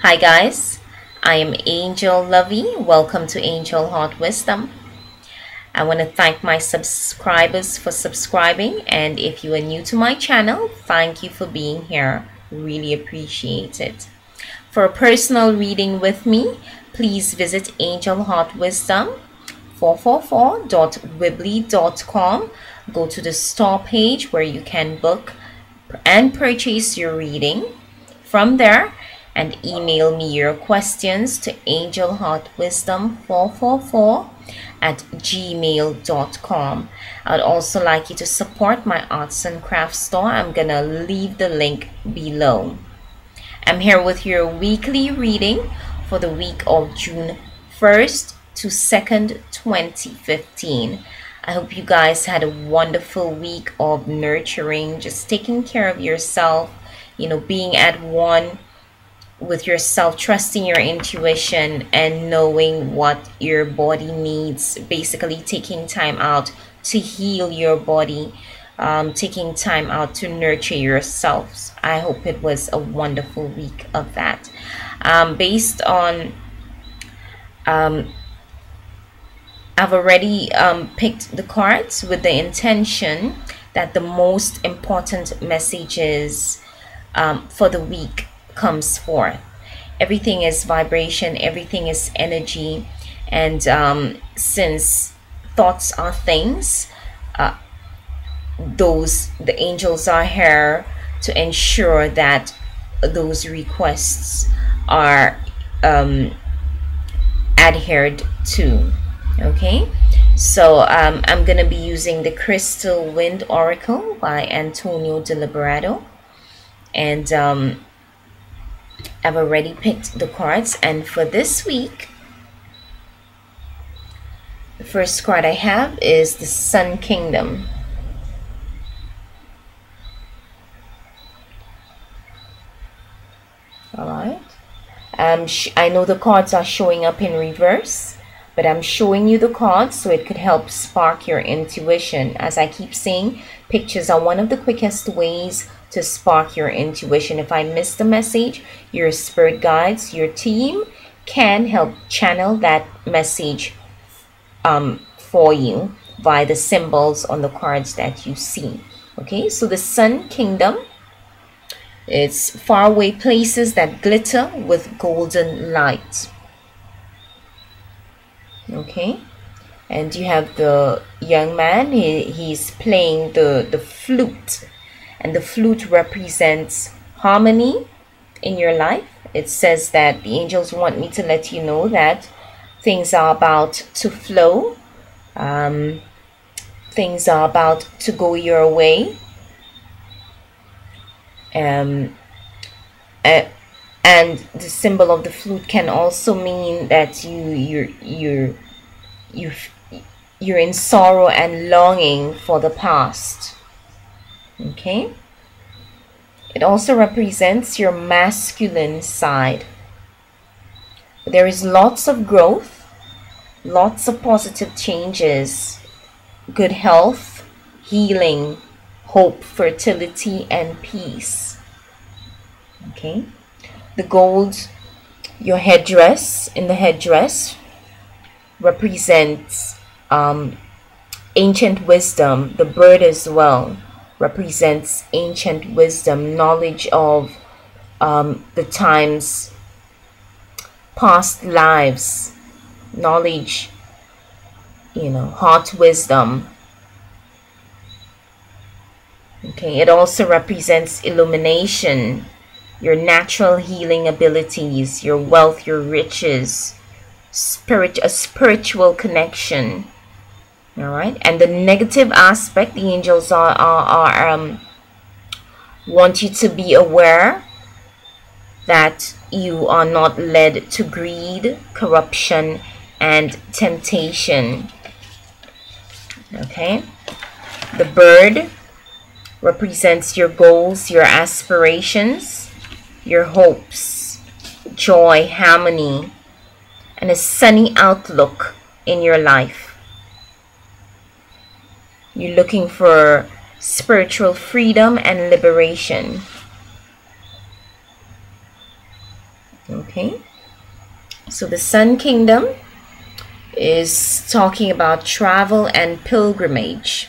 Hi guys, I am Angel Lovey. Welcome to Angel Heart Wisdom. I want to thank my subscribers for subscribing, and if you are new to my channel, thank you for being here. Really appreciate it. For a personal reading with me, please visit Angel Heart Wisdom 444.weebly.com. Go to the store page where you can book and purchase your reading. From there, and email me your questions to angelheartwisdom444@gmail.com. I'd also like you to support my arts and crafts store. I'm gonna leave the link below. I'm here with your weekly reading for the week of June 1st to 2nd, 2015. I hope you guys had a wonderful week of nurturing, just taking care of yourself, being at one with yourself, trusting your intuition and knowing what your body needs, basically taking time out to heal your body, taking time out to nurture yourselves. I hope it was a wonderful week of that. Based on I've already picked the cards with the intention that the most important messages for the week comes forth. Everything is vibration, everything is energy, and since thoughts are things, the angels are here to ensure that those requests are adhered to. Okay, so I'm gonna be using the Crystal Wind Oracle by Antonio de Liberato, and I've already picked the cards. And for this week, the first card I have is the Sun Kingdom. All right. I know the cards are showing up in reverse, but I'm showing you the cards so it could help spark your intuition. As I keep saying, pictures are one of the quickest ways to spark your intuition. If I miss the message, your spirit guides, your team can help channel that message for you via the symbols on the cards that you see. Okay, so the Sun Kingdom, it's faraway places that glitter with golden light. Okay, and you have the young man. He's playing the flute, and the flute represents harmony in your life. It says that the angels want me to let you know that things are about to flow, things are about to go your way, and the symbol of the flute can also mean that you're in sorrow and longing for the past. Okay, it also represents your masculine side. There is lots of growth, lots of positive changes, good health, healing, hope, fertility, and peace. Okay, the gold, your headdress, in the headdress represents ancient wisdom. The bird as well represents ancient wisdom, knowledge of the times, past lives, knowledge, heart wisdom. Okay, it also represents illumination, your natural healing abilities, your wealth, your riches, a spiritual connection. All right, and the negative aspect, the angels want you to be aware that you are not led to greed, corruption, and temptation. Okay, the bird represents your goals, your aspirations, your hopes, joy, harmony, and a sunny outlook in your life. You're looking for spiritual freedom and liberation. Okay. So the Sun Kingdom is talking about travel and pilgrimage.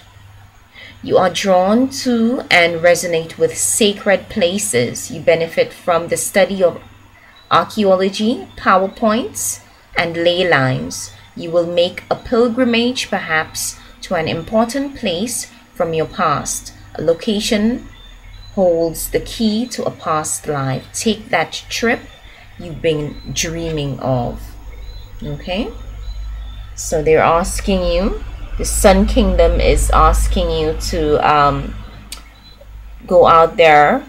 You are drawn to and resonate with sacred places. You benefit from the study of archaeology, PowerPoints, and ley lines. You will make a pilgrimage perhaps to an important place from your past. A location holds the key to a past life. Take that trip you've been dreaming of. Okay? So they're asking you, the Sun Kingdom is asking you to go out there,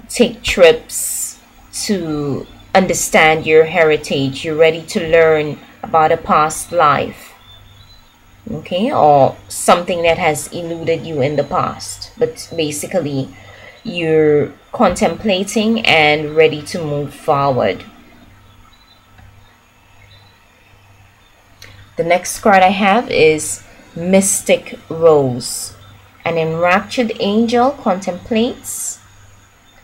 take trips to understand your heritage. You're ready to learn about a past life, okay, or something that has eluded you in the past. But basically, you're contemplating and ready to move forward. The next card I have is Mystic Rose. An enraptured angel contemplates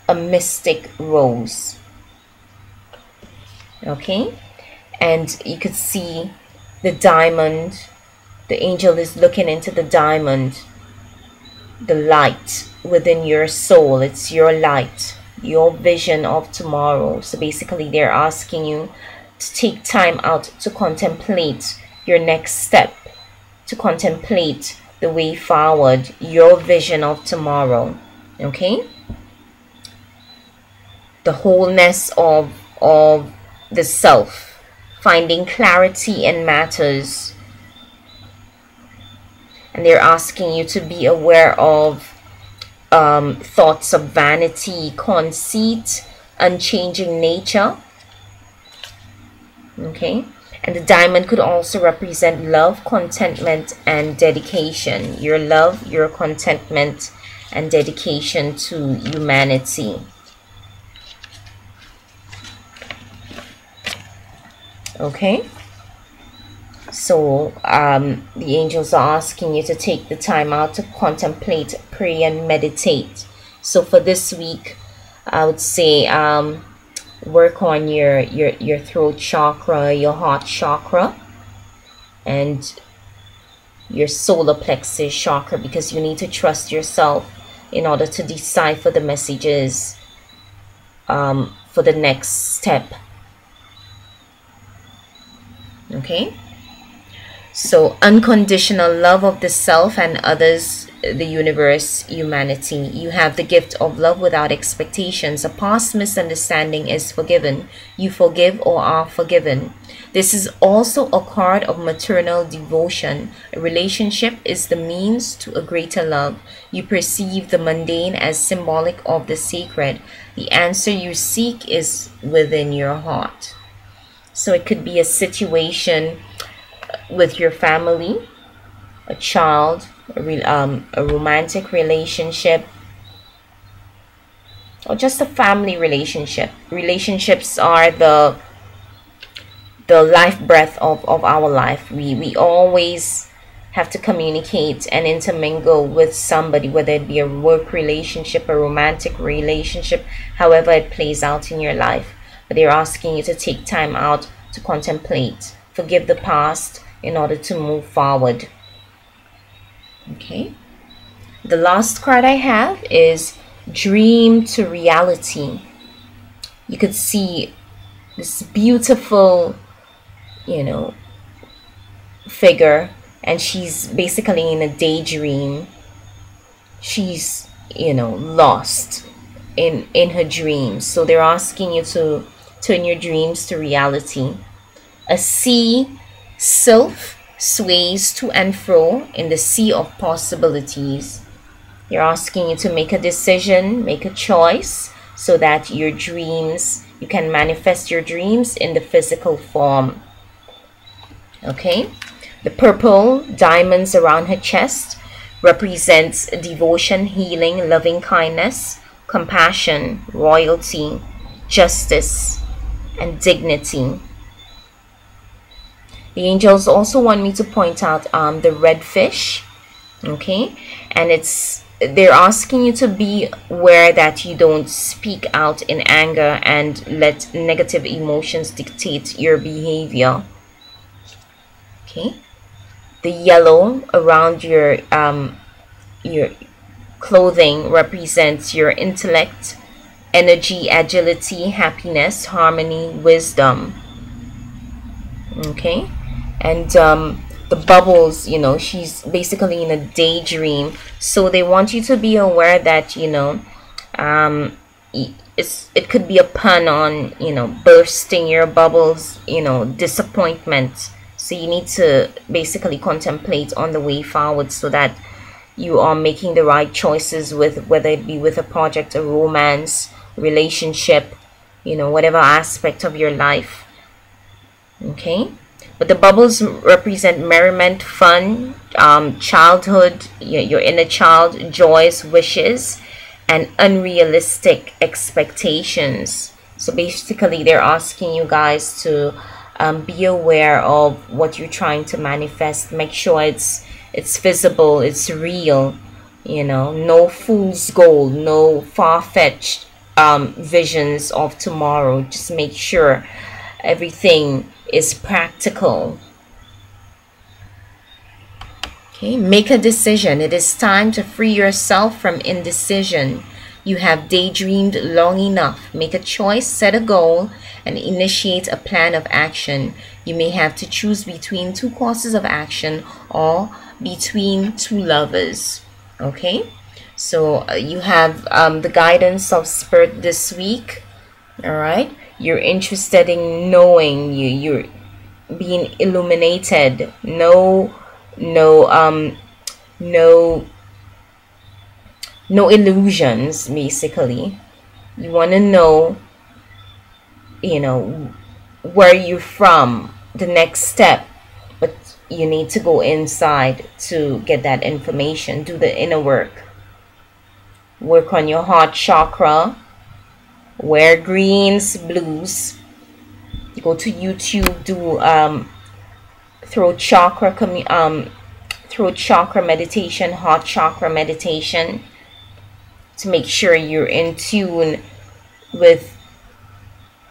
a mystic rose. Okay, and you could see the diamond. The angel is looking into the diamond, the light within your soul. It's your light, your vision of tomorrow. So basically, they're asking you to take time out to contemplate your next step, to contemplate the way forward, your vision of tomorrow. Okay, the wholeness of the self, finding clarity in matters. And they're asking you to be aware of thoughts of vanity, conceit, unchanging nature. Okay, and the diamond could also represent love, contentment, and dedication. Your love, your contentment, and dedication to humanity. Okay, so the angels are asking you to take the time out to contemplate, pray, and meditate. So for this week, I would say work on your throat chakra, your heart chakra, and your solar plexus chakra, because you need to trust yourself in order to decipher the messages for the next step. Okay, so unconditional love of the self and others, the universe, humanity. You have the gift of love without expectations. A past misunderstanding is forgiven. You forgive or are forgiven. This is also a card of maternal devotion. A relationship is the means to a greater love. You perceive the mundane as symbolic of the sacred. The answer you seek is within your heart. So it could be a situation with your family, a child, a romantic relationship, or just a family relationship. Relationships are the life breath of our life. We always have to communicate and intermingle with somebody, whether it be a work relationship, a romantic relationship, however it plays out in your life. But they're asking you to take time out to contemplate, forgive the past in order to move forward. Okay, the last card I have is Dream to Reality. You could see this beautiful, figure, and she's basically in a daydream. She's lost in her dreams. So they're asking you to turn your dreams to reality. A sea sylph sways to and fro in the sea of possibilities. They're asking you to make a decision, make a choice, so that your dreams, you can manifest your dreams in the physical form. Okay, the purple diamonds around her chest represents devotion, healing, loving kindness, compassion, royalty, justice, and dignity. The angels also want me to point out the red fish. Okay, and it's they're asking you to be aware that you don't speak out in anger and let negative emotions dictate your behavior. Okay, the yellow around your clothing represents your intellect, energy, agility, happiness, harmony, wisdom. Okay, and the bubbles, you know, she's basically in a daydream, so they want you to be aware that, you know, it could be a pun on, you know, bursting your bubbles, you know, disappointment. So you need to basically contemplate on the way forward so that you are making the right choices, with whether it be with a project, a romance, relationship, you know, whatever aspect of your life. Okay, but the bubbles represent merriment, fun, childhood, your inner child, joys, wishes, and unrealistic expectations. So basically they're asking you guys to be aware of what you're trying to manifest. Make sure it's visible, it's real, you know, no fool's gold, no far-fetched visions of tomorrow. Just make sure everything is practical. Okay, make a decision. It is time to free yourself from indecision. You have daydreamed long enough. Make a choice, set a goal, and initiate a plan of action. You may have to choose between two courses of action or between two lovers. Okay, so you have the guidance of Spirit this week. All right, you're interested in knowing, you're being illuminated. No illusions. Basically, you want to know, you know, where you're from, the next step, but you need to go inside to get that information. Do the inner work on your heart chakra. Wear greens, blues. Go to YouTube, do throat chakra meditation, heart chakra meditation, to make sure you're in tune with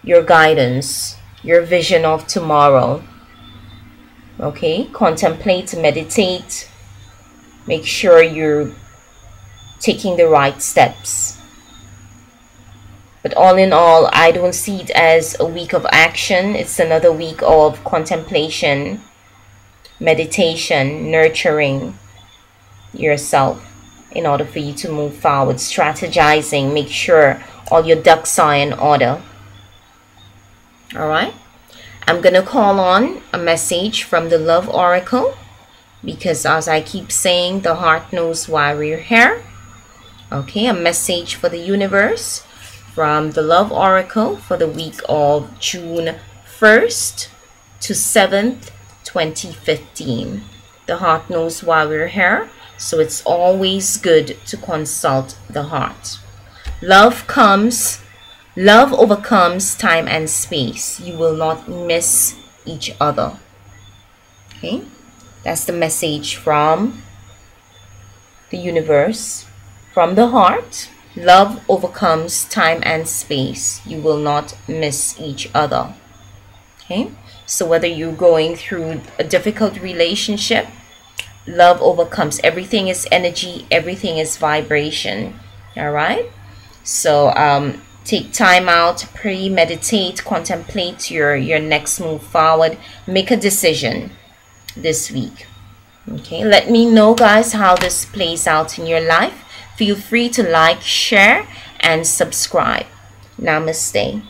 your guidance, your vision of tomorrow. Okay, contemplate, meditate, make sure you're taking the right steps. But all in all, I don't see it as a week of action. It's another week of contemplation, meditation, nurturing yourself in order for you to move forward, strategizing, make sure all your ducks are in order. All right, I'm going to call on a message from the Love Oracle, because as I keep saying, the heart knows why we're here. Okay, a message for the universe from the Love Oracle for the week of June 1st to 7th, 2015. The heart knows why we're here, so it's always good to consult the heart. Love overcomes time and space. You will not miss each other. Okay, that's the message from the universe, from the heart. Love overcomes time and space. You will not miss each other. Okay, so whether you're going through a difficult relationship, love overcomes. Everything is energy, everything is vibration. All right, so take time out, pray, meditate, contemplate your next move forward. Make a decision this week. Okay, let me know, guys, how this plays out in your life. Feel free to like, share, and subscribe. Namaste.